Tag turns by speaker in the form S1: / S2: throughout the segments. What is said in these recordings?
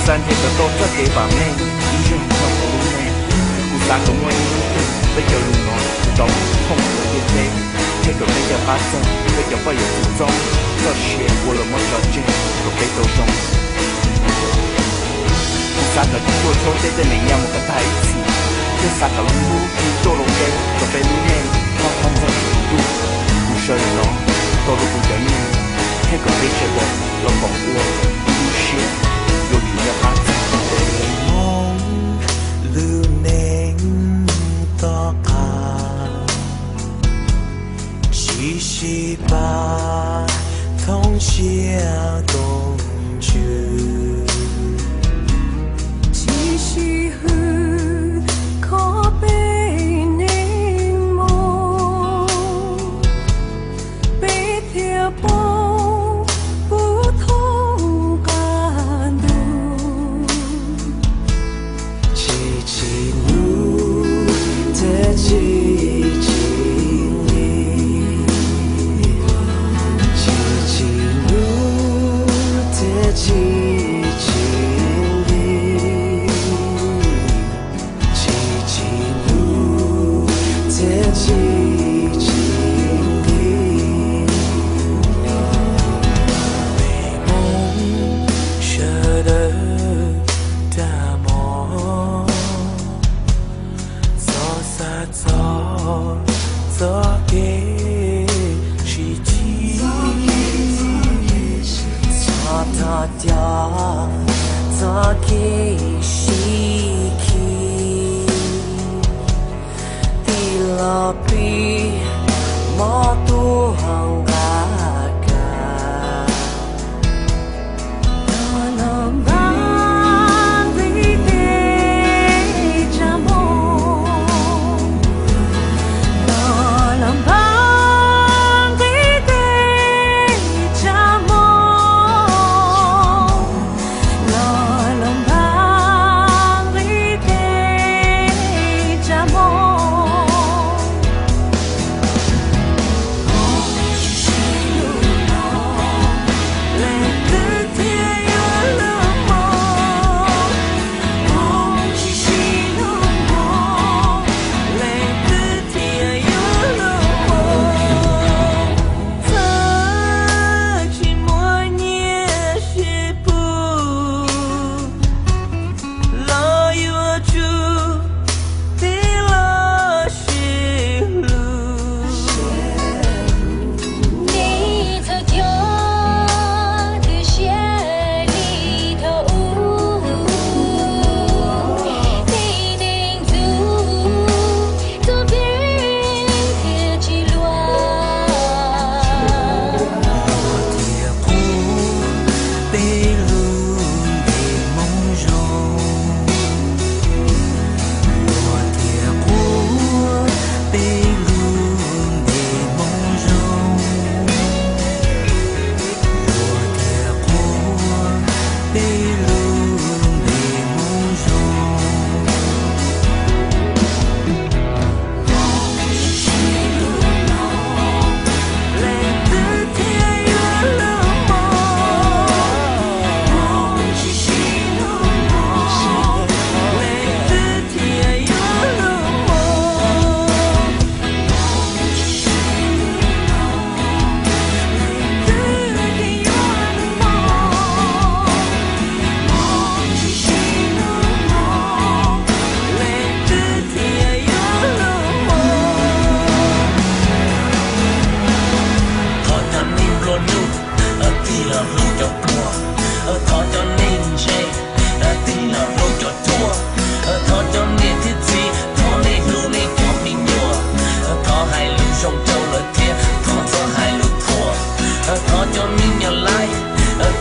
S1: 三天的都在给把妹，一人跳不累，不三个我被叫路我，到痛的夜飞，这个被叫发生，被叫不有苦衷，这些我了么小劲，都被都中。不三个做错对的你要么个台词，这三个路做了给，都被路内，我看在路，不舍得弄，都路不叫你，这个被叫的老公我，不是。有主要他自己的梦，lưu nên to cả, chỉ是把通宵冬去，
S2: 只是可被凝望，被条波。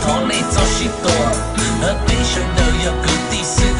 S3: thọ này cho chỉ tòa, để cho đời yêu cứ tí xưa.